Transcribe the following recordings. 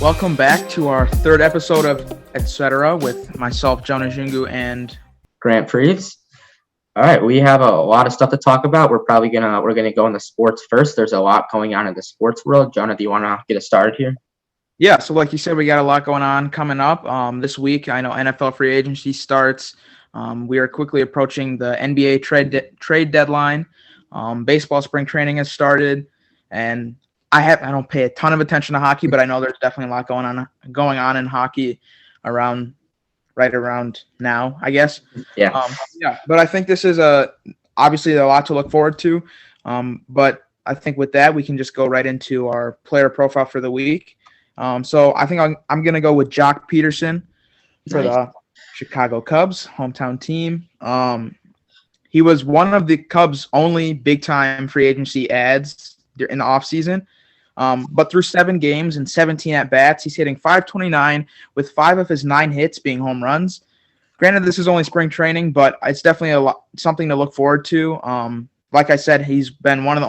Welcome back to our third episode of Etc. with myself, Jonah Jungu, and Grant Preeves. All right, we have a lot of stuff to talk about. We're gonna go into sports first. There's a lot going on in the sports world. Jonah, do you want to get us started here? yeah. So, like you said, we got a lot going on coming up this week. I know NFL free agency starts. We are quickly approaching the NBA trade deadline. Baseball spring training has started, and I don't pay a ton of attention to hockey, but I know there's definitely a lot going on in hockey right around now, I guess. Yeah. But I think this is obviously a lot to look forward to. But I think with that, we can just go right into our player profile for the week. So I think I'm going to go with Jock Peterson for the Chicago Cubs, hometown team. He was one of the Cubs' only big-time free agency ads in the offseason. But through 7 games and 17 at-bats, he's hitting .529 with 5 of his 9 hits being home runs. Granted, this is only spring training, but it's definitely something to look forward to. Like I said, he's been one of the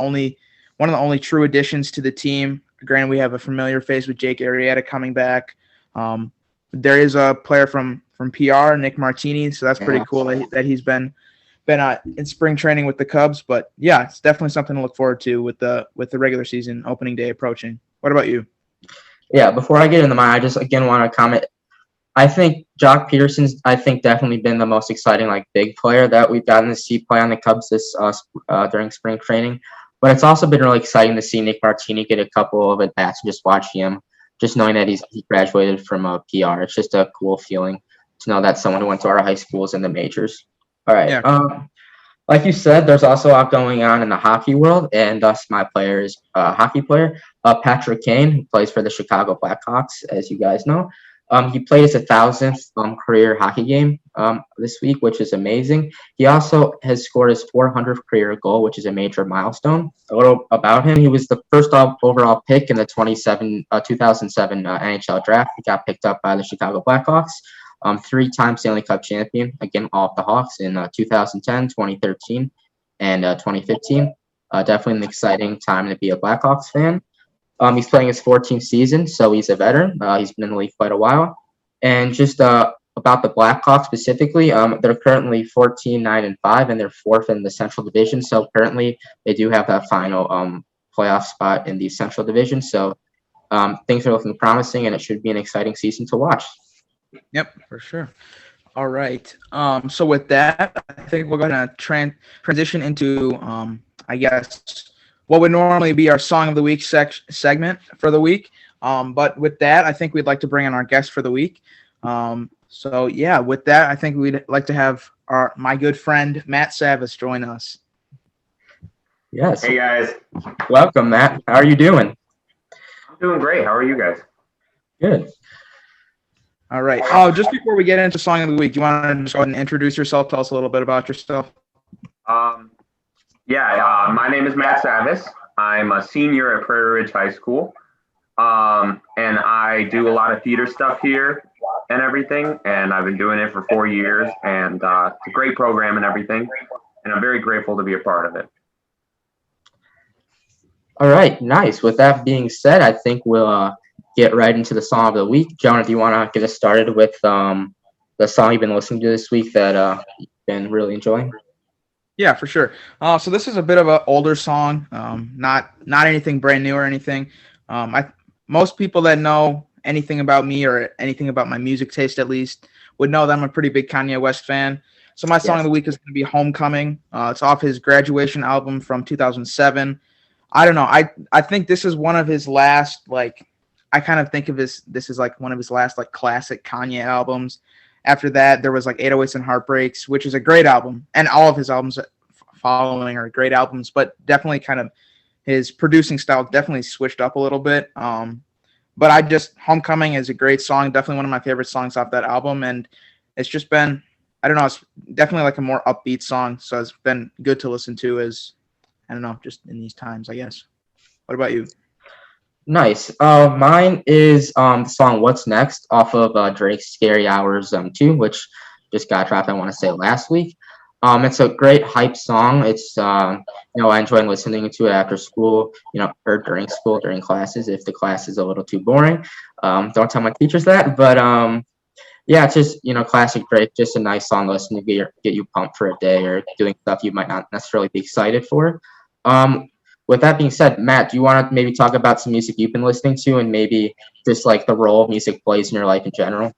only true additions to the team. Granted, we have a familiar face with Jake Arrieta coming back. There is a player from PR, Nick Martini, so that's pretty cool that he's been in spring training with the Cubs. But yeah, it's definitely something to look forward to with the regular season opening day approaching. What about you? Yeah, before I get into mine, I just again want to comment. I think Jock Peterson's definitely been the most exciting big player that we've gotten to see play on the Cubs this during spring training. But it's also been really exciting to see Nick Martini get a couple of at bats and just watch him, just knowing that he graduated from PR. It's just a cool feeling to know that someone who went to our high schools in the majors. All right. Yeah. Like you said, there's also a lot going on in the hockey world, and thus my player is a hockey player, Patrick Kane, who plays for the Chicago Blackhawks, as you guys know. He played his 1,000th career hockey game this week, which is amazing. He also has scored his 400th career goal, which is a major milestone. A little about him: he was the first overall pick in the 2007 NHL draft. He got picked up by the Chicago Blackhawks. 3-time Stanley Cup champion, again, all of the Hawks in 2010, 2013, and 2015. Definitely an exciting time to be a Blackhawks fan. He's playing his 14th season, so he's a veteran. He's been in the league quite a while. And just about the Blackhawks specifically, they're currently 14-9-5, and they're 4th in the Central Division. So currently, they do have that final playoff spot in the Central Division. So things are looking promising, and it should be an exciting season to watch. Yep, for sure. All right. So with that, I think we're going to transition into, I guess, what would normally be our Song of the Week segment for the week. But with that, I think we'd like to bring in our guest for the week. So yeah, with that, I think we'd like to have my good friend Matt Savas join us. Yes. Hey guys. Welcome, Matt. How are you doing? I'm doing great. How are you guys? Good. All right. Just before we get into Song of the Week, do you want to just go ahead and introduce yourself? Tell us a little bit about yourself. My name is Matt Savas. I'm a senior at Prairie Ridge High School. And I do a lot of theater stuff here and everything. And I've been doing it for 4 years. And it's a great program and everything. And I'm very grateful to be a part of it. All right. Nice. With that being said, I think we'll get right into the Song of the Week. Jonah, do you want to get us started with the song you've been listening to this week that you've been really enjoying? Yeah, for sure. So this is a bit of an older song, not anything brand new or anything. Most people that know anything about me or anything about my music taste at least would know that I'm a pretty big Kanye West fan. So my Song of the Week is going to be Homecoming. It's off his Graduation album from 2007. I don't know. I think this is one of his last, I kind of think of this is one of his last classic Kanye albums. After that, there was 808s and Heartbreaks, which is a great album, and all of his albums following are great albums, but definitely kind of his producing style definitely switched up a little bit. But Homecoming is a great song, definitely one of my favorite songs off that album, and it's just been, I don't know, it's definitely a more upbeat song, so it's been good to listen to just in these times, I guess. What about you? Nice. Mine is the song "What's Next" off of Drake's "Scary Hours 2," which just got dropped. I want to say last week. It's a great hype song. It's I enjoy listening to it after school, or during school, during classes, if the class is a little too boring. Don't tell my teachers that, but yeah, it's just, classic Drake, just a nice song to listen to get you pumped for a day or doing stuff you might not necessarily be excited for. With that being said, Matt, do you want to maybe talk about some music you've been listening to and maybe just like the role music plays in your life in general?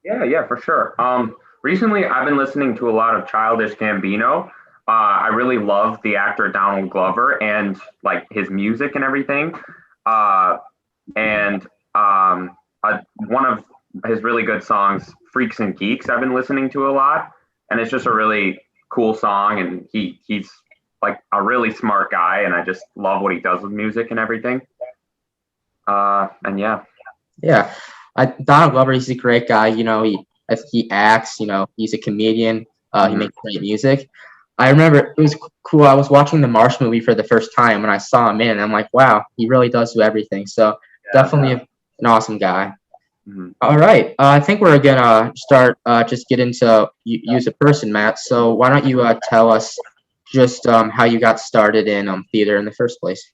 Yeah, for sure. Recently I've been listening to a lot of Childish Gambino. I really love the actor Donald Glover and like his music and everything. And one of his really good songs, Freaks and Geeks, I've been listening to a lot, and it's just a really cool song, and he's like a really smart guy, and I just love what he does with music and everything. And yeah. Yeah, Donald Glover, he's a great guy. He acts. He's a comedian. He makes great music. I remember it was cool. I was watching the Marsh movie for the first time, and I saw him in, and I'm like, wow, he really does do everything. So definitely an awesome guy. Mm-hmm. All right, I think we're gonna start just get into you as a person, Matt. So why don't you tell us just how you got started in theater in the first place?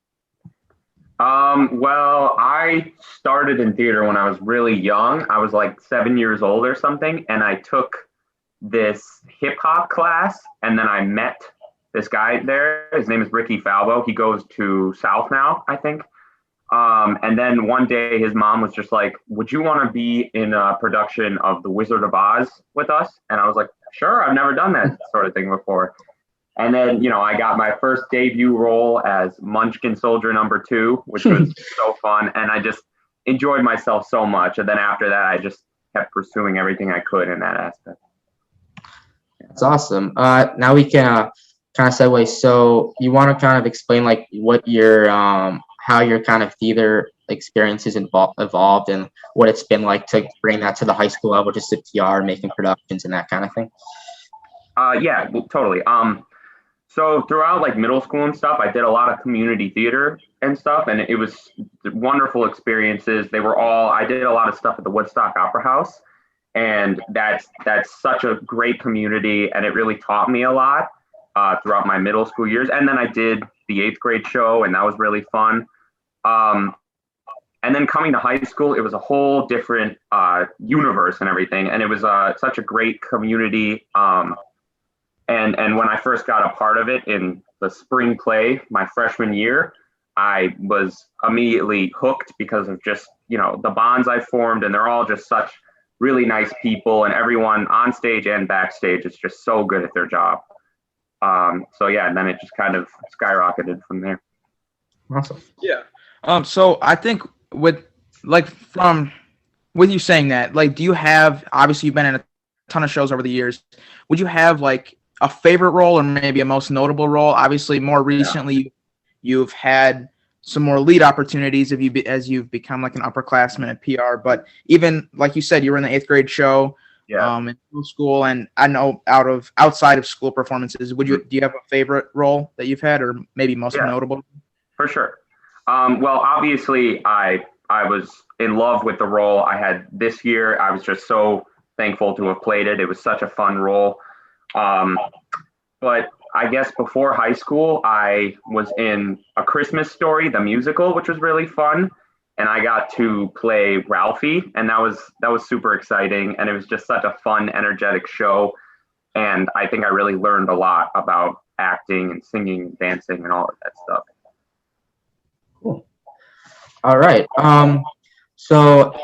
Well, I started in theater when I was really young. I was like 7 years old or something, and I took this hip hop class, and then I met this guy there. His name is Ricky Falbo. He goes to South now, I think. And then one day his mom was just like, would you want to be in a production of The Wizard of Oz with us? And I was like, sure, I've never done that sort of thing before. And then, I got my first debut role as Munchkin Soldier #2, which was so fun. And I just enjoyed myself so much. And then after that, I just kept pursuing everything I could in that aspect. That's awesome. Now we can kind of segue. So you want to kind of explain like what your how your kind of theater experiences evolved and what it's been like to bring that to the high school level, just to PR, making productions and that kind of thing? Yeah, totally. So throughout like middle school and stuff, I did a lot of community theater and stuff, and it was wonderful experiences. I did a lot of stuff at the Woodstock Opera House, and that's such a great community, and it really taught me a lot throughout my middle school years. And then I did the 8th grade show, and that was really fun. And then coming to high school, it was a whole different universe and everything, and it was such a great community. And when I first got a part of it in the spring play my freshman year, I was immediately hooked because of just, the bonds I formed, and they're all just such really nice people, and everyone on stage and backstage is just so good at their job. So yeah, and then it just kind of skyrocketed from there. Awesome. Yeah. So I think with you saying that, like, do you have, obviously you've been in a ton of shows over the years, would you have like a favorite role or maybe a most notable role? Obviously more recently you've had some more lead opportunities as you've become like an upperclassman at PR, but even like you said, you were in the 8th grade show in middle school, and I know outside of school performances, do you have a favorite role that you've had or maybe most notable? For sure. Well, obviously I was in love with the role I had this year. I was just so thankful to have played it. It was such a fun role. But I guess before high school, I was in A Christmas Story, the musical, which was really fun. And I got to play Ralphie, and that was super exciting. And it was just such a fun, energetic show. And I think I really learned a lot about acting and singing, dancing, and all of that stuff. Cool. All right. So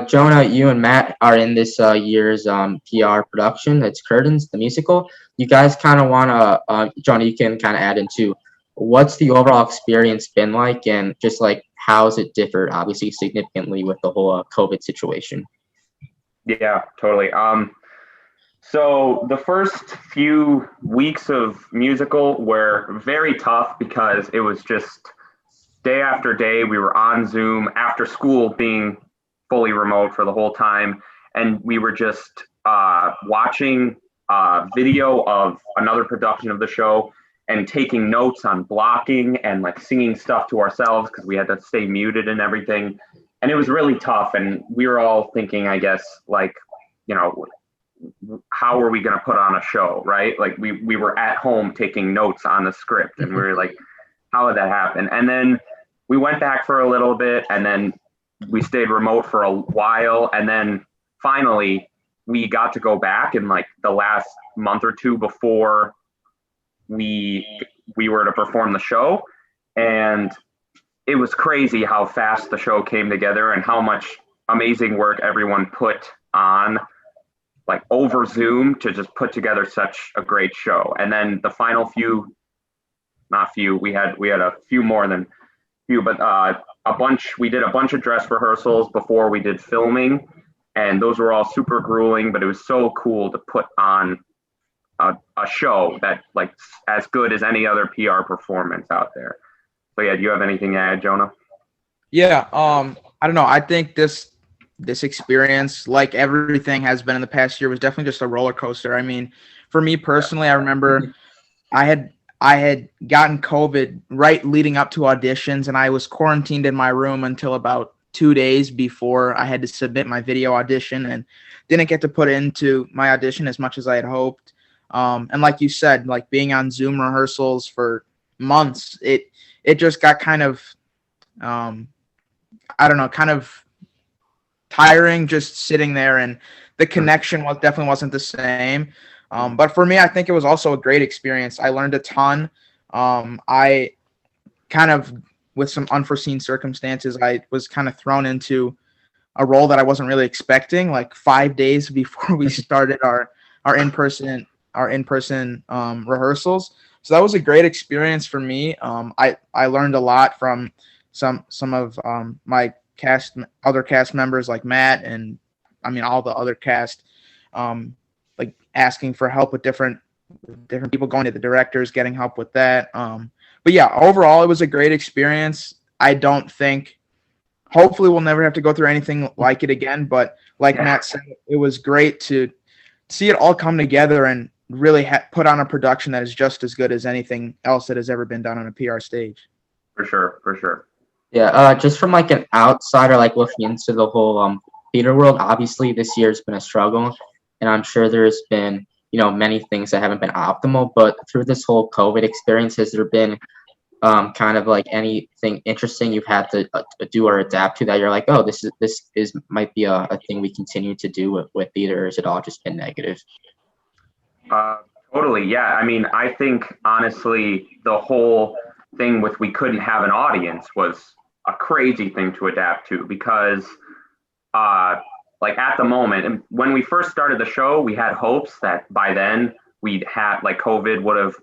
Jonah, you and Matt are in this year's PR production. It's Curtains, the musical. You guys kind of want to, Jonah, you can kind of add into what's the overall experience been like, and just like how's it differed, obviously significantly with the whole COVID situation. Yeah, totally. So the first few weeks of musical were very tough because it was just day after day. We were on Zoom after school being fully remote for the whole time. And we were just watching video of another production of the show and taking notes on blocking and like singing stuff to ourselves because we had to stay muted and everything. And it was really tough. And we were all thinking, I guess, like, how are we going to put on a show, right? Like we were at home taking notes on the script, and we were like, how would that happen? And then we went back for a little bit, and then we stayed remote for a while, and then finally we got to go back in like the last month or two before we were to perform the show. And it was crazy how fast the show came together and how much amazing work everyone put on, like over Zoom, to just put together such a great show. And then the final few, not few, we had a few more than few, but we did a bunch of dress rehearsals before we did filming, and those were all super grueling, but it was so cool to put on a show that like as good as any other PR performance out there. So yeah, do you have anything to add, Jonah? Yeah, I don't know. I think this experience, like everything has been in the past year, was definitely just a roller coaster. I mean, for me personally, I remember I had gotten COVID right leading up to auditions, and I was quarantined in my room until about 2 days before I had to submit my video audition, and didn't get to put into my audition as much as I had hoped. And like you said, like being on Zoom rehearsals for months, it just got kind of, I don't know, kind of tiring just sitting there, and the connection definitely wasn't the same. But for me, I think it was also a great experience. I learned a ton. I kind of, with some unforeseen circumstances, I was kind of thrown into a role that I wasn't really expecting, like 5 days before we started our in-person rehearsals. So that was a great experience for me. I learned a lot from some of my other cast members like Matt, and I mean all the other cast, like asking for help with different people, going to the directors, getting help with that. But yeah, overall it was a great experience. I don't think, hopefully we'll never have to go through anything like it again, but like Matt said, it was great to see it all come together and really put on a production that is just as good as anything else that has ever been done on a PR stage. For sure. Yeah, just from like an outsider, like looking into the whole theater world, obviously this year's been a struggle, and I'm sure there's been, many things that haven't been optimal, but through this whole COVID experience, has there been kind of like anything interesting you've had to do or adapt to that you're like, oh, this might be a thing we continue to do with theater, or has it all just been negative? Totally. Yeah. I mean, I think honestly, the whole thing with we couldn't have an audience was a crazy thing to adapt to, because like at the moment, and when we first started the show, we had hopes that by then we'd had, like, COVID would have,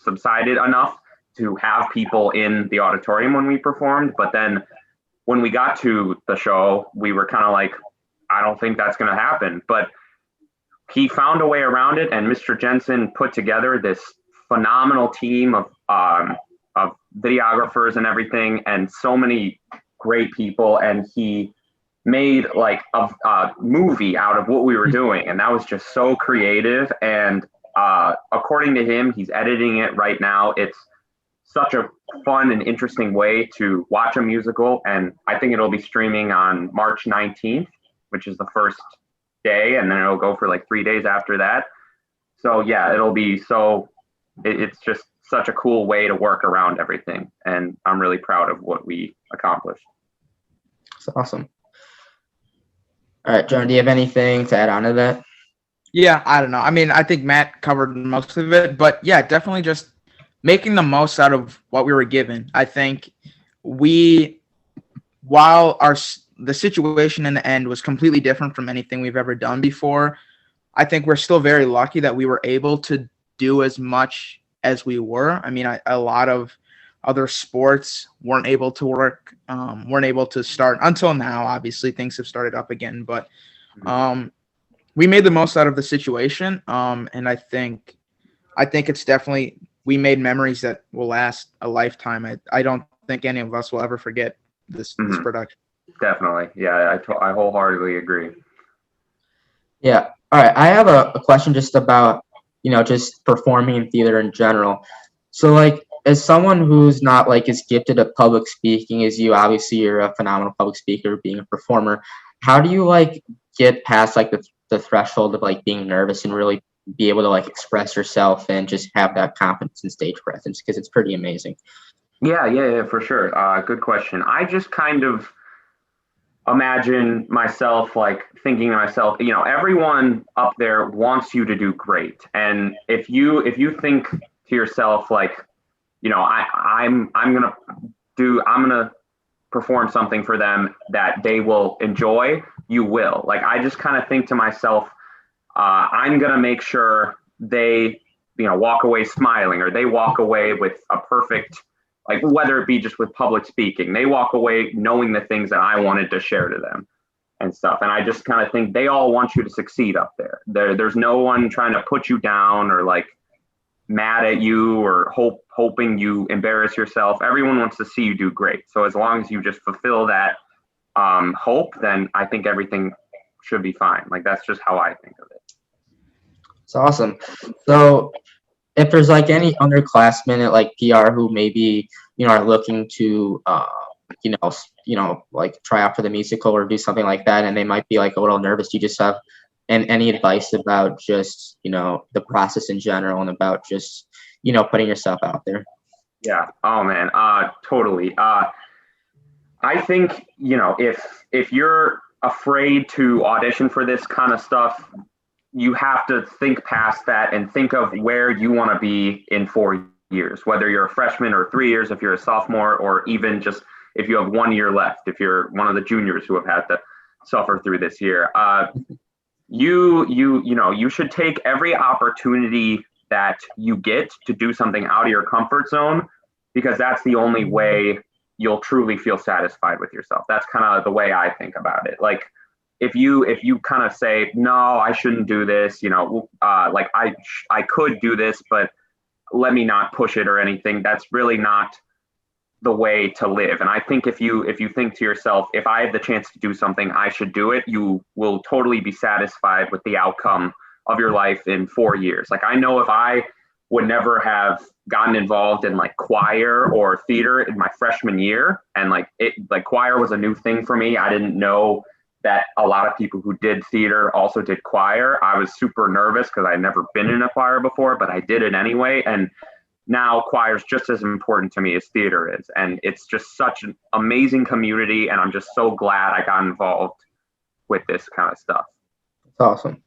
subsided enough to have people in the auditorium when we performed. But then when we got to the show, we were kind of like, I don't think that's going to happen. But he found a way around it, and Mr. Jensen put together this phenomenal team of videographers and everything, and so many great people, and he made like a movie out of what we were doing, and that was just so creative. And according to him, he's editing it right now. It's such a fun and interesting way to watch a musical, and I think it'll be streaming on March 19th, which is the first day, and then it'll go for like 3 days after that. So yeah, it's just such a cool way to work around everything, and I'm really proud of what we accomplished. That's awesome. All right, Jonah, do you have anything to add on to that? Yeah, I don't know. I mean, I think Matt covered most of it, but yeah, definitely just making the most out of what we were given. I think while the situation in the end was completely different from anything we've ever done before, I think we're still very lucky that we were able to do as much as we were. I mean, a lot of other sports weren't able to work, weren't able to start until now. Obviously, things have started up again, but we made the most out of the situation, and I think it's definitely, we made memories that will last a lifetime. I don't think any of us will ever forget this production. Definitely. Yeah, I wholeheartedly agree. Yeah. All right. I have a question just about, just performing in theater in general. So like, as someone who's not like as gifted at public speaking as you, obviously you're a phenomenal public speaker, being a performer. How do you like get past like the threshold of like being nervous and really be able to like express yourself and just have that confidence and stage presence, because it's pretty amazing. Yeah, for sure. Good question. I just kind of imagine myself like thinking to myself, everyone up there wants you to do great. And if you think to yourself like, I'm gonna perform something for them that they will enjoy, you will. Like I just kind of think to myself, I'm gonna make sure they, walk away smiling, or they walk away with a perfect, like whether it be just with public speaking, they walk away knowing the things that I wanted to share to them and stuff. And I just kind of think they all want you to succeed up there. There's no one trying to put you down or like mad at you or hoping you embarrass yourself. Everyone wants to see you do great. So as long as you just fulfill that hope, then I think everything should be fine. Like that's just how I think of it. It's awesome. So if there's like any underclassmen at like PR who maybe, are looking to, like try out for the musical or do something like that, and they might be like a little nervous, do you just have any advice about just, the process in general and about just, putting yourself out there? Yeah. Oh man. Totally. I think, if you're afraid to audition for this kind of stuff, you have to think past that and think of where you want to be in 4 years, whether you're a freshman or 3 years, if you're a sophomore, or even just if you have 1 year left, if you're one of the juniors who have had to suffer through this year. You should take every opportunity that you get to do something out of your comfort zone, because that's the only way you'll truly feel satisfied with yourself. That's kind of the way I think about it. Like if you kind of say, no, I shouldn't do this, like I could do this, but let me not push it or anything. That's really not the way to live. And I think if you think to yourself, if I have the chance to do something, I should do it, you will totally be satisfied with the outcome of your life in 4 years. Like I know if I would never have gotten involved in like choir or theater in my freshman year, and like choir was a new thing for me. I didn't know that a lot of people who did theater also did choir. I was super nervous because I'd never been in a choir before, but I did it anyway. And now choir is just as important to me as theater is. And it's just such an amazing community. And I'm just so glad I got involved with this kind of stuff. That's awesome.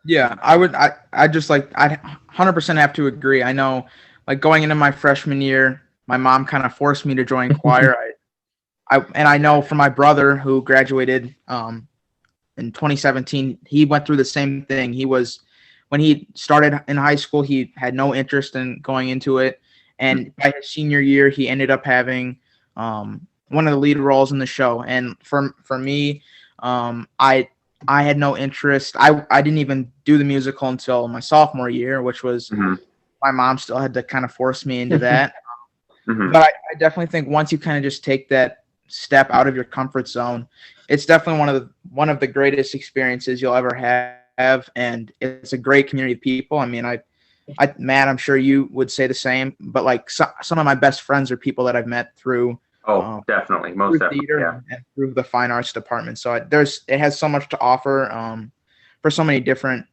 Yeah, I'd 100% have to agree. I know, like going into my freshman year, my mom kind of forced me to join choir. I know from my brother who graduated in 2017, he went through the same thing. When he started in high school, he had no interest in going into it. And by his senior year, he ended up having one of the lead roles in the show. And for me, I had no interest. I didn't even do the musical until my sophomore year, which was my mom still had to kind of force me into that. But I definitely think once you kind of just take that step out of your comfort zone, it's definitely one of the greatest experiences you'll ever have, and it's a great community of people. I mean, Matt, I'm sure you would say the same, but like some of my best friends are people that I've met through definitely, most definitely, theater and through the fine arts department. So it has so much to offer for so many different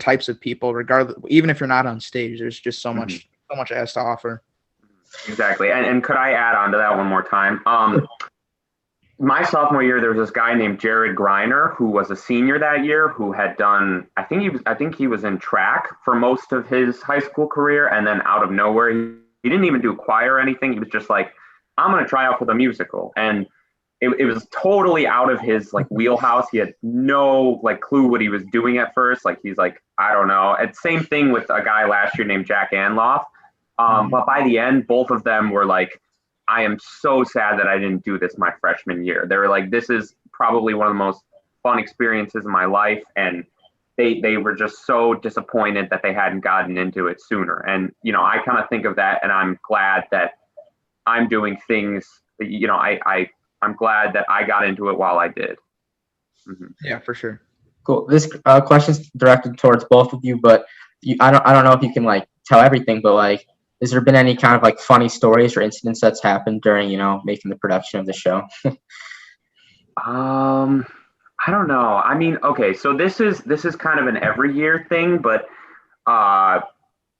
types of people. Regardless, even if you're not on stage, there's just so much it has to offer. Exactly. And could I add on to that one more time? My sophomore year, there was this guy named Jared Griner who was a senior that year, who had done, I think he was in track for most of his high school career, and then out of nowhere, he didn't even do choir or anything. He was just like, I'm going to try out for the musical. And it was totally out of his like wheelhouse. He had no like clue what he was doing at first. Like he's like, I don't know. And same thing with a guy last year named Jack Anloff. But by the end, both of them were like, I am so sad that I didn't do this my freshman year. They were like, this is probably one of the most fun experiences in my life. And they were just so disappointed that they hadn't gotten into it sooner. And, I kind of think of that, and I'm glad that I'm doing things, I'm glad that I got into it while I did. Yeah, for sure. Cool. This question's directed towards both of you, but I don't know if you can like tell everything, but like, has there been any kind of like funny stories or incidents that's happened during, making the production of the show? I don't know. I mean, okay, so this is kind of an every year thing, but uh,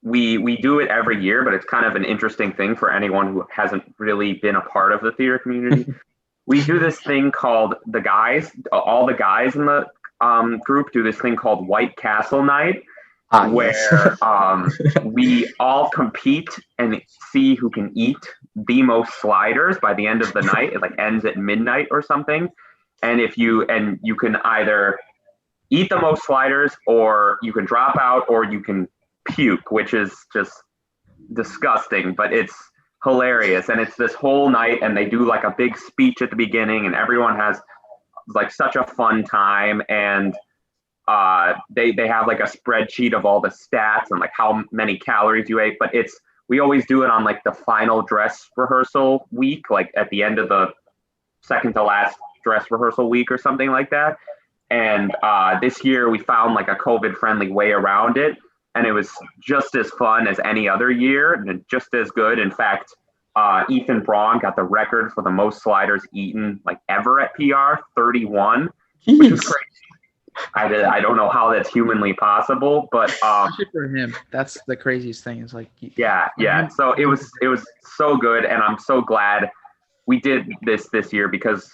we do it every year, but it's kind of an interesting thing for anyone who hasn't really been a part of the theater community. We do this thing called all the guys in the group do this thing called White Castle Night, Yes. where we all compete and see who can eat the most sliders by the end of the night. It like ends at midnight or something. And you can either eat the most sliders, or you can drop out, or you can puke, which is just disgusting, but it's hilarious. And it's this whole night, and they do like a big speech at the beginning, and everyone has like such a fun time. And they have like a spreadsheet of all the stats and like how many calories you ate. But we always do it on like the final dress rehearsal week, like at the end of the second to last dress rehearsal week or something like that. And this year we found like a COVID friendly way around it, and it was just as fun as any other year and just as good. In fact, Ethan Braun got the record for the most sliders eaten like ever at PR, 31, which is Jeez. crazy. I don't know how that's humanly possible, but Especially for him, that's the craziest thing. Is like, yeah. So it was so good, and I'm so glad we did this year, because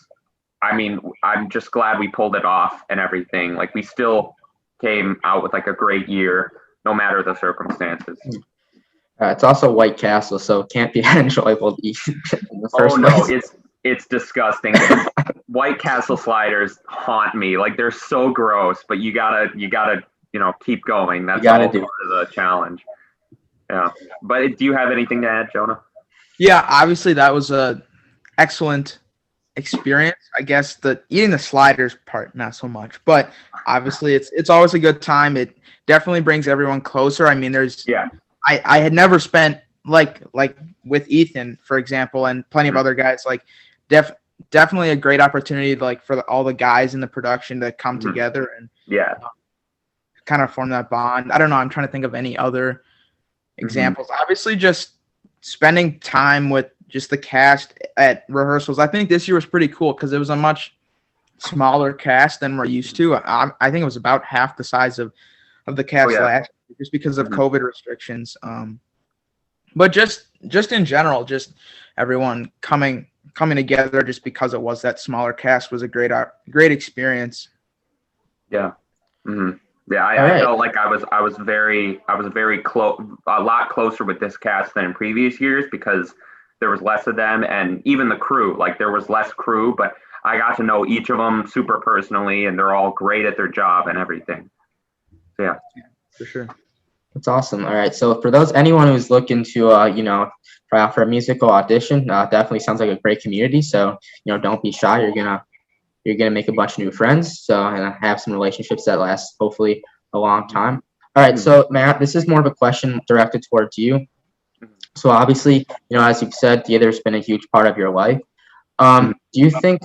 I mean, I'm just glad we pulled it off and everything. Like, we still came out with like a great year, no matter the circumstances. It's also White Castle, so it can't be enjoyable to eat in the first Oh no, place. it's disgusting. White Castle sliders haunt me. Like, they're so gross, but you gotta keep going. That's You gotta all do. part of the challenge. Yeah. But do you have anything to add, Jonah? yeah, obviously that was a excellent experience. I guess the eating the sliders part, not so much, but obviously it's always a good time. It definitely brings everyone closer. I mean, Yeah. I had never spent like with Ethan, for example, and plenty of other guys, like definitely a great opportunity like for all the guys in the production to come together and Yeah. kind of form that bond. I don't know. I'm trying to think of any other examples. Obviously, just spending time with just the cast at rehearsals. I think this year was pretty cool because it was a much smaller cast than we're used to. I think it was about half the size of the cast last year, just because of COVID restrictions. But just in general, just everyone coming together just because it was that smaller cast was a great experience. Yeah. Yeah, I felt like I was very close, a lot closer with this cast than in previous years, because there was less of them, and even the crew, like there was less crew, but I got to know each of them super personally, and they're all great at their job and everything. So, yeah, For sure. That's awesome. All right. So for anyone who's looking to, try out for a musical audition, definitely sounds like a great community. So, don't be shy. You're gonna make a bunch of new friends. So, and have some relationships that last hopefully a long time. All right. So Matt, this is more of a question directed towards you. So obviously, as you've said, theater's been a huge part of your life. Do you think,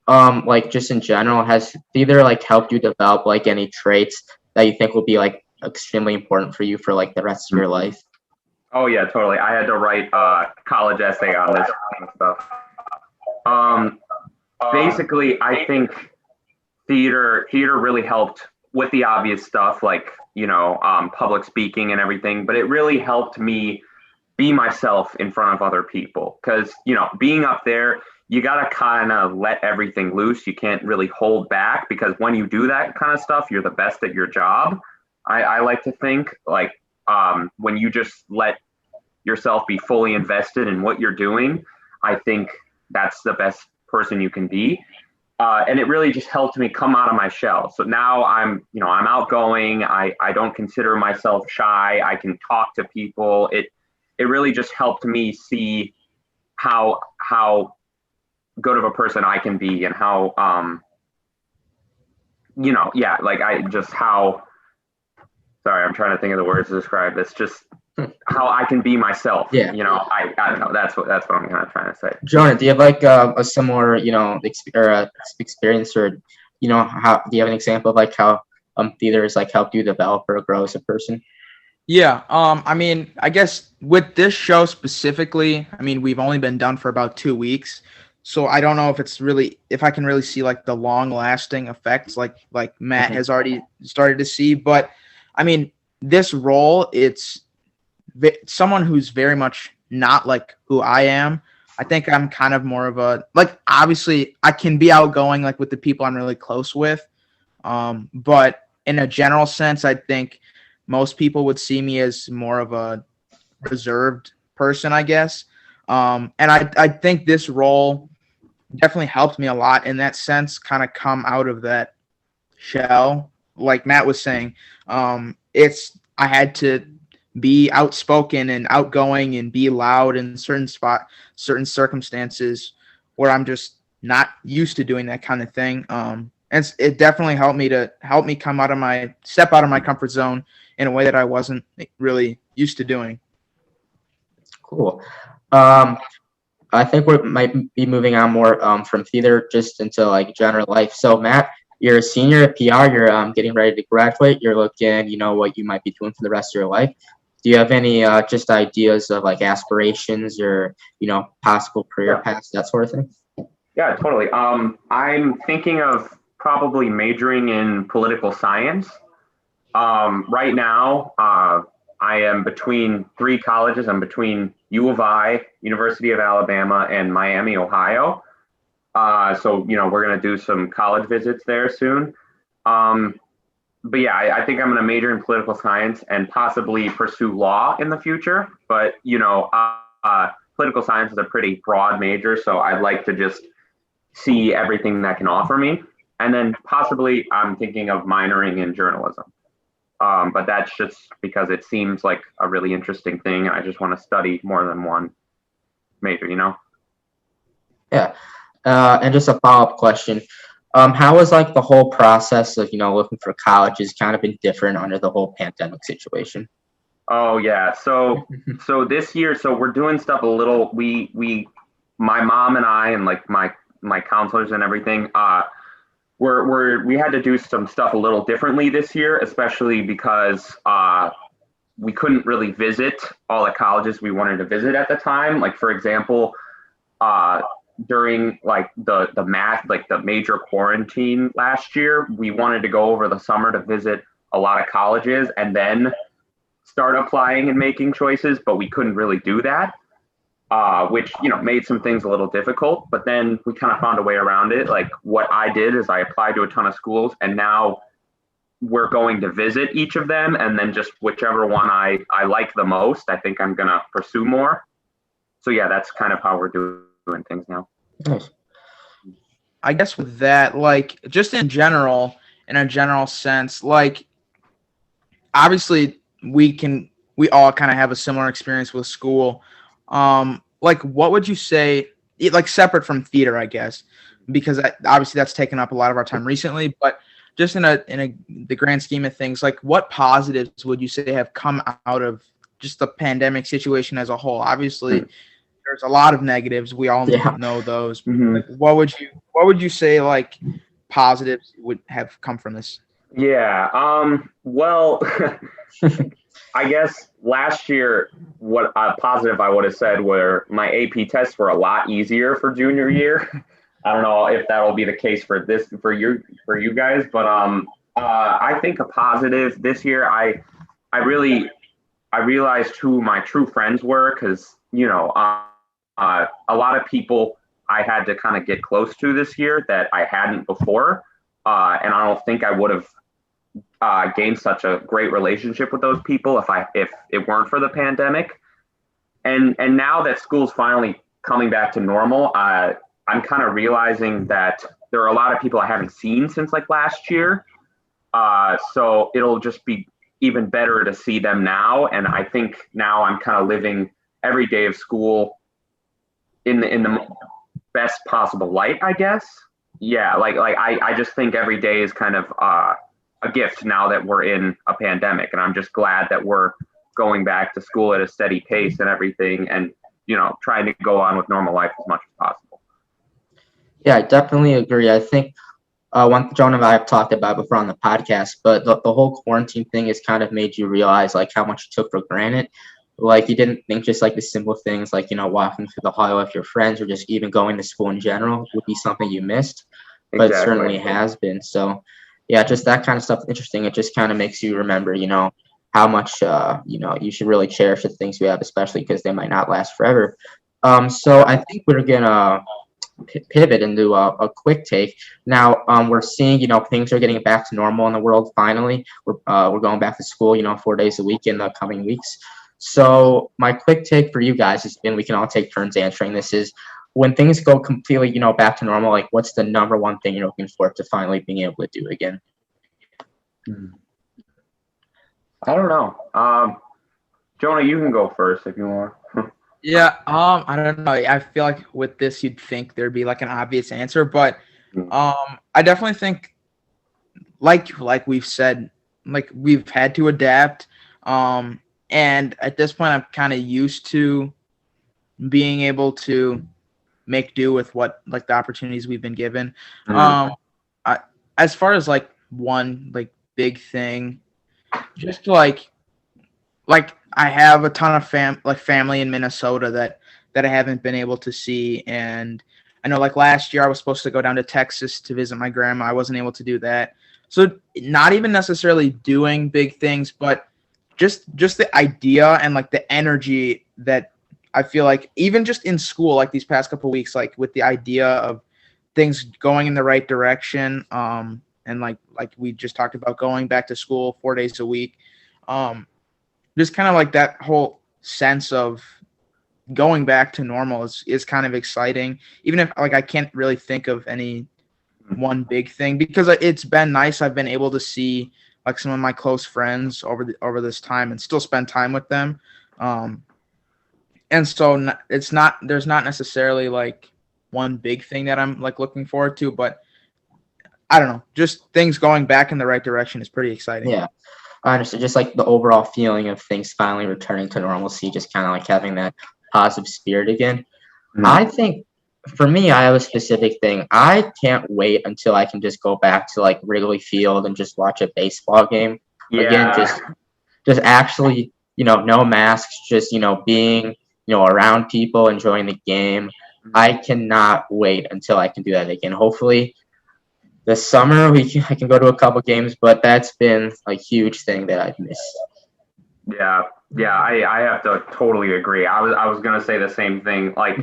like just in general, has theater like helped you develop like any traits that you think will be like extremely important for you for like the rest of your life? Oh yeah, totally. I had to write a college essay on this kind of stuff. Basically, I think theater really helped with the obvious stuff, like public speaking and everything. But it really helped me be myself in front of other people, because being up there, you gotta kind of let everything loose. You can't really hold back, because when you do that kind of stuff, you're the best at your job. I like to think, like, when you just let yourself be fully invested in what you're doing, I think that's the best person you can be. And it really just helped me come out of my shell. So now I'm outgoing. I don't consider myself shy. I can talk to people. It really just helped me see how good of a person I can be, and how sorry, I'm trying to think of the words to describe this. Just how I can be myself. Yeah. I don't know. That's what I'm kind of trying to say. Jonah, do you have like a similar, experience, or how do you have an example of like how theater has like helped you develop or grow as a person? Yeah. I mean, I guess with this show specifically, I mean, we've only been done for about 2 weeks. So I don't know if I can really see like the long lasting effects like Matt has already started to see. But I mean, this role, it's someone who's very much not like who I am. I think I'm kind of more of a, like, obviously I can be outgoing like with the people I'm really close with. But in a general sense, I think most people would see me as more of a reserved person, I guess. And I think this role definitely helped me a lot in that sense, kind of come out of that shell. Like Matt was saying, I had to be outspoken and outgoing and be loud in certain circumstances where I'm just not used to doing that kind of thing. And it definitely helped me step out of my comfort zone in a way that I wasn't really used to doing. Cool. I think we might be moving on more from theater just into like general life. So Matt, you're a senior at PR. You're getting ready to graduate. You're looking, what you might be doing for the rest of your life. Do you have any just ideas of like aspirations or possible career paths, that sort of thing? Yeah, totally. I'm thinking of probably majoring in political science. Right now, I am between 3 colleges. I'm between U of I, University of Alabama, and Miami, Ohio. So we're going to do some college visits there soon. But yeah, I think I'm going to major in political science and possibly pursue law in the future. But, political science is a pretty broad major, so I'd like to just see everything that can offer me. And then possibly I'm thinking of minoring in journalism. But that's just because it seems like a really interesting thing. And I just want to study more than one major, Yeah. And just a follow-up question. How was like the whole process of, looking for colleges kind of been different under the whole pandemic situation? Oh yeah. So this year, we're doing stuff a little, my mom and I, and like my counselors and everything, we had to do some stuff a little differently this year, especially because we couldn't really visit all the colleges we wanted to visit at the time. Like, for example, during like the major quarantine last year, we wanted to go over the summer to visit a lot of colleges and then start applying and making choices, but we couldn't really do that. Which made some things a little difficult, but then we kind of found a way around it. Like, what I did is I applied to a ton of schools, and now we're going to visit each of them, and then just whichever one I like the most, I think I'm gonna pursue more. So yeah, that's kind of how we're doing things now. Nice. I guess with that, like, just in a general sense, like, obviously we all kind of have a similar experience with school. Like, what would you say, like, separate from theater, I guess, because obviously that's taken up a lot of our time recently, but just in the grand scheme of things, like, what positives would you say have come out of just the pandemic situation as a whole? Obviously, there's a lot of negatives. We all know those. Mm-hmm. Like, what would you say, like, positives would have come from this? Yeah. Well, I guess last year, what positive I would have said were my AP tests were a lot easier for junior year. I don't know if that will be the case for you guys, but I think a positive this year. I realized who my true friends were, because a lot of people I had to kind of get close to this year that I hadn't before, and I don't think I would have gained such a great relationship with those people if it weren't for the pandemic. And now that school's finally coming back to normal, I'm kind of realizing that there are a lot of people I haven't seen since like last year. So it'll just be even better to see them now. And I think now I'm kind of living every day of school in the best possible light, I guess. Yeah, like I just think every day is kind of a gift now that we're in a pandemic, and I'm just glad that we're going back to school at a steady pace and everything, and trying to go on with normal life as much as possible. Yeah, I definitely agree. I think one Jonah and I have talked about before on the podcast, but the whole quarantine thing has kind of made you realize like how much you took for granted. Like, you didn't think just like the simple things like, walking through the hall with your friends or just even going to school in general would be something you missed, but it certainly has been. So, yeah, just that kind of stuff is interesting. It just kind of makes you remember, how much, you should really cherish the things you have, especially because they might not last forever. So I think we're going to pivot into a quick take. Now, we're seeing, things are getting back to normal in the world finally. We're going back to school, 4 days a week in the coming weeks. So my quick take for you guys has been, we can all take turns answering this, is when things go completely, back to normal, like what's the number one thing you're looking for to finally being able to do again? I don't know. Jonah, you can go first if you want. Yeah, I don't know. I feel like with this, you'd think there'd be like an obvious answer, but I definitely think, like we've said, like we've had to adapt. And at this point, I'm kind of used to being able to make do with what like the opportunities we've been given. As far as like one like big thing, just like I have a ton of family in Minnesota that I haven't been able to see, and I know like last year I was supposed to go down to Texas to visit my grandma. I wasn't able to do that. So not even necessarily doing big things, but just the idea and like the energy that I feel like even just in school, like these past couple of weeks, like with the idea of things going in the right direction, and like we just talked about going back to school 4 days a week, just kind of like that whole sense of going back to normal is kind of exciting, even if like I can't really think of any one big thing, because it's been nice. I've been able to see like some of my close friends over this time and still spend time with them. And so there's not necessarily like one big thing that I'm like looking forward to, but I don't know, just things going back in the right direction is pretty exciting. Yeah, I understand. Just like the overall feeling of things finally returning to normalcy, just kind of like having that positive spirit again. I think for me, I have a specific thing. I can't wait until I can just go back to like Wrigley Field and just watch a baseball game again. Just actually, no masks, just being, around people, enjoying the game. I cannot wait until I can do that again. Hopefully, this summer I can go to a couple games, but that's been a huge thing that I've missed. Yeah, I have to totally agree. I was gonna say the same thing. Like,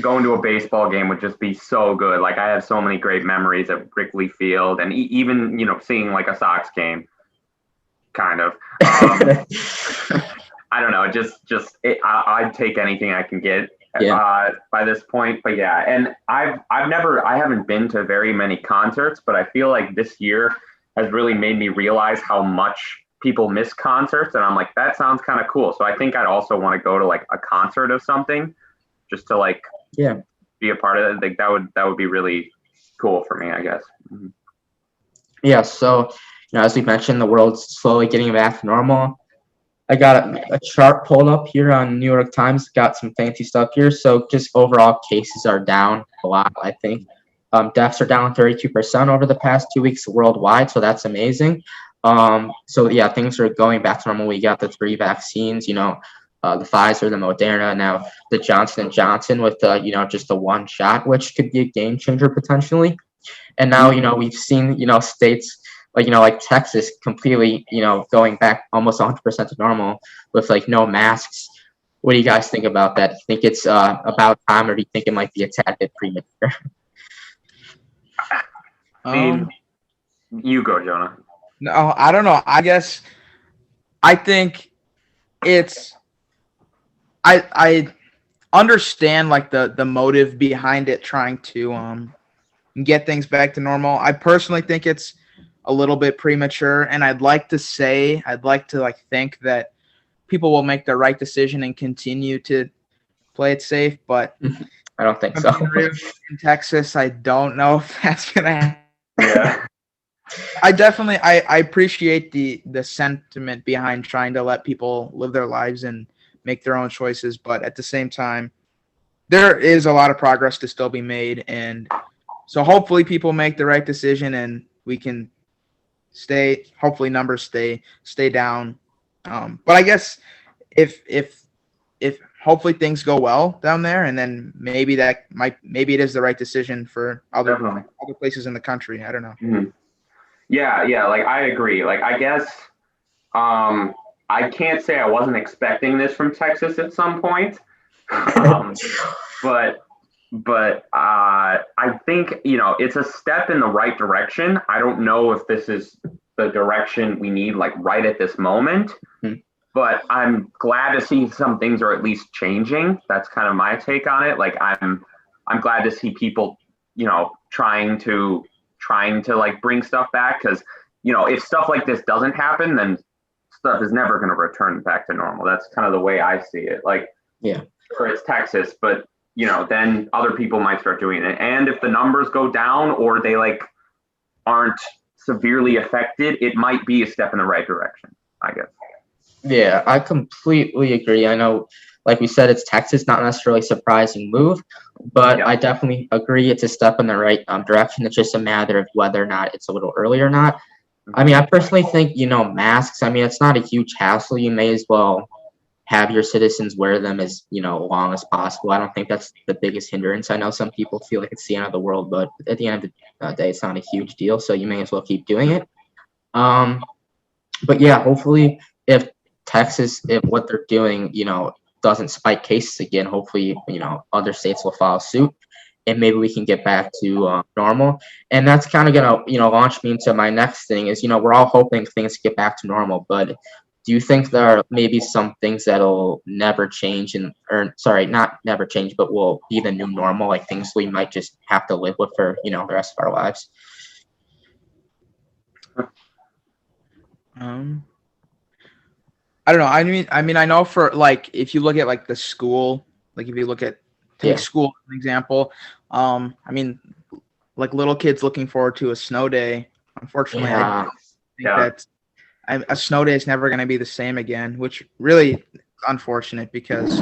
going to a baseball game would just be so good. Like, I have so many great memories at Wrigley Field, and even seeing like a Sox game, kind of. I don't know. I'd take anything I can get by this point. But yeah, and I haven't been to very many concerts, but I feel like this year has really made me realize how much people miss concerts, and I'm like, that sounds kind of cool. So I think I'd also want to go to like a concert of something, just to like be a part of it. Like that would be really cool for me, I guess. Yeah. So as we mentioned, the world's slowly getting back to normal. I got a chart pulled up here on New York Times. Got some fancy stuff here. So just overall cases are down a lot, I think. Deaths are down 32% over the past 2 weeks worldwide. So that's amazing. So yeah, things are going back to normal. We got the 3 vaccines, the Pfizer, the Moderna, now the Johnson & Johnson with just the one shot, which could be a game changer potentially. And now, we've seen, states like Texas completely, going back almost 100% to normal with like no masks. What do you guys think about that? Do you think it's about time, or do you think it might be a tad bit premature? You go, Jonah. No, I don't know. I guess I think it's I understand like the motive behind it, trying to get things back to normal. I personally think it's a little bit premature, and I'd like to like think that people will make the right decision and continue to play it safe, but I don't think so. In Texas, I don't know if that's gonna happen. Yeah. I appreciate the sentiment behind trying to let people live their lives and make their own choices, but at the same time, there is a lot of progress to still be made, and so hopefully people make the right decision and we can hopefully numbers stay down. But I guess if hopefully things go well down there, and then maybe it is the right decision for other places in the country. I don't know. Mm-hmm. Yeah, like I agree. Like I guess I can't say I wasn't expecting this from Texas at some point. But I think, it's a step in the right direction. I don't know if this is the direction we need, like right at this moment, but I'm glad to see some things are at least changing. That's kind of my take on it. Like I'm glad to see people, trying to like bring stuff back. Cause if stuff like this doesn't happen, then stuff is never going to return back to normal. That's kind of the way I see it. Like, yeah, sure, it's Texas, but then other people might start doing it. And if the numbers go down or they like aren't severely affected, it might be a step in the right direction, I guess. Yeah, I completely agree. I know, like we said, it's Texas, not necessarily a surprising move, but I definitely agree it's a step in the right direction. It's just a matter of whether or not it's a little early or not. I mean, I personally think, masks, I mean, it's not a huge hassle. You may as well have your citizens wear them as, long as possible. I don't think that's the biggest hindrance. I know some people feel like it's the end of the world, but at the end of the day, it's not a huge deal. So you may as well keep doing it. But yeah, hopefully if what they're doing, doesn't spike cases again, hopefully, other states will follow suit and maybe we can get back to normal. And that's kind of going to, launch me into my next thing is, we're all hoping things get back to normal, but do you think there are maybe some things that'll never change not never change, but will be the new normal, like things we might just have to live with for, the rest of our lives? I don't know. I mean, I know for like, if you look at like the school, like if you look at school as an example, I mean, like little kids looking forward to a snow day. Unfortunately, I think that a snow day is never going to be the same again, which really is unfortunate because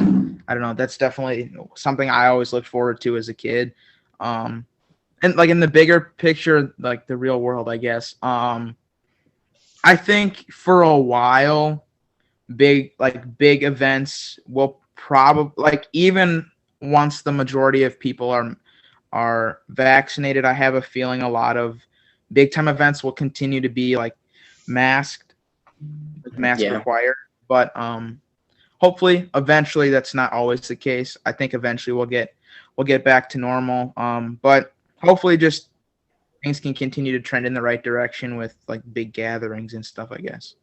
I don't know. That's definitely something I always looked forward to as a kid. And like in the bigger picture, like the real world, I guess. I think for a while, big events will probably, like, even once the majority of people are vaccinated, I have a feeling a lot of big time events will continue to be like mask required. But hopefully eventually that's not always the case. I think eventually we'll get back to normal. But hopefully just things can continue to trend in the right direction with like big gatherings and stuff, I guess.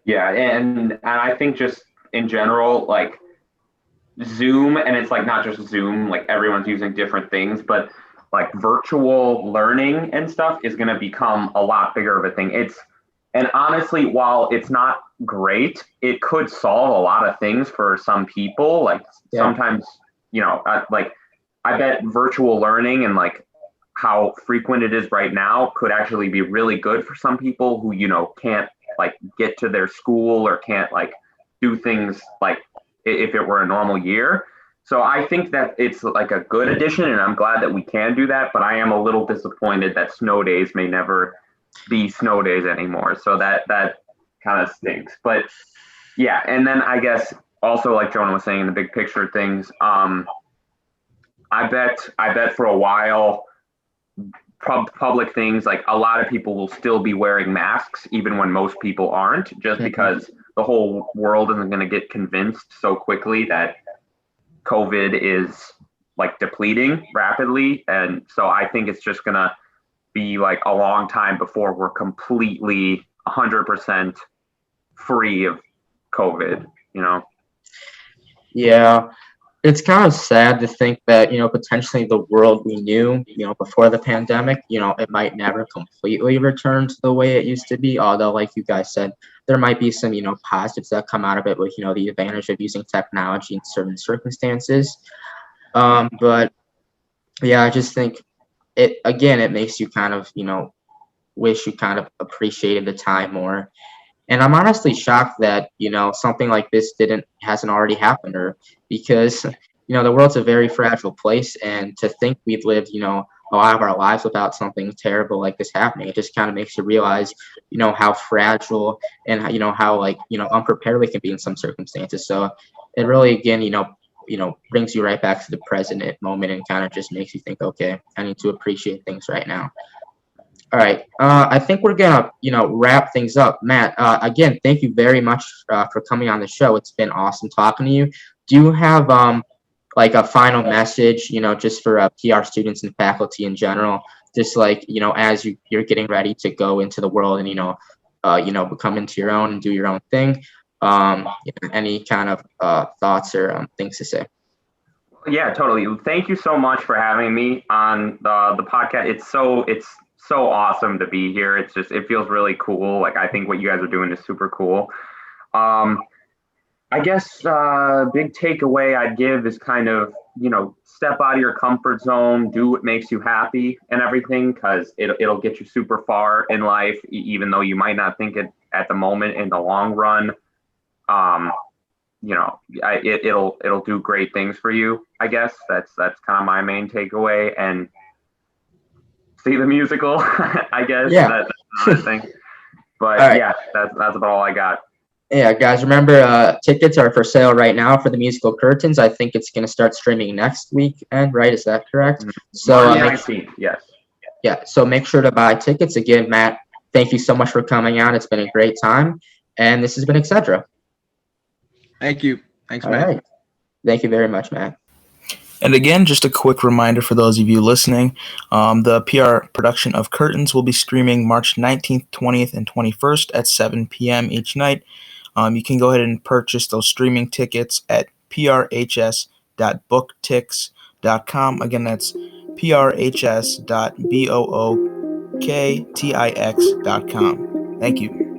Yeah, and I think just in general, like Zoom, and it's like not just Zoom, like everyone's using different things, but like virtual learning and stuff is going to become a lot bigger of a thing. And honestly, while it's not great, it could solve a lot of things for some people. Like sometimes, like I bet virtual learning and like how frequent it is right now could actually be really good for some people who, can't like get to their school or can't like do things like if it were a normal year. So I think that it's like a good addition, and I'm glad that we can do that, but I am a little disappointed that snow days may never be snow days anymore. So that kind of stinks. But yeah, and then I guess also like Jonah was saying, the big picture things, I bet for a while public things, like a lot of people will still be wearing masks even when most people aren't, just because the whole world isn't going to get convinced so quickly that COVID is like depleting rapidly. And so I think it's just going to be like a long time before we're completely 100% free of COVID, Yeah. It's kind of sad to think that, potentially the world we knew, before the pandemic, it might never completely return to the way it used to be. Although, like you guys said, there might be some, positives that come out of it with, the advantage of using technology in certain circumstances. But yeah, I just think it makes you kind of, wish you kind of appreciated the time more. And I'm honestly shocked that, something like this hasn't already happened, or because, the world's a very fragile place. And to think we've lived, a lot of our lives without something terrible like this happening. It just kind of makes you realize, how fragile and how like, unprepared we can be in some circumstances. So it really, again, brings you right back to the present moment and kind of just makes you think, okay, I need to appreciate things right now. All right. I think we're gonna, wrap things up. Matt, again, thank you very much for coming on the show. It's been awesome talking to you. Do you have like a final message, just for PR students and faculty in general, just like, as you're getting ready to go into the world and become into your own and do your own thing? Any kind of thoughts or things to say? Yeah, totally. Thank you so much for having me on the podcast. It's so awesome to be here. It feels really cool. Like, I think what you guys are doing is super cool. I guess big takeaway I'd give is kind of, step out of your comfort zone, do what makes you happy and everything, because it'll get you super far in life, even though you might not think it at the moment. In the long run, it'll do great things for you. I guess that's kind of my main takeaway. And see the musical, I guess. Yeah. That's another thing. But right. Yeah, that's about all I got. Yeah, guys, remember tickets are for sale right now for the musical Curtains. I think it's going to start streaming next weekend, right? Is that correct? So March 19th, yes. Yeah, so make sure to buy tickets. Again, Matt, thank you so much for coming on. It's been a great time. And this has been Etc. Thank you. Thanks, All Matt. right. Thank you very much, Matt. And again, just a quick reminder for those of you listening, the PR production of Curtains will be streaming March 19th, 20th, and 21st at 7 p.m. each night. You can go ahead and purchase those streaming tickets at prhs.booktix.com. Again, that's prhs.booktix.com. Thank you.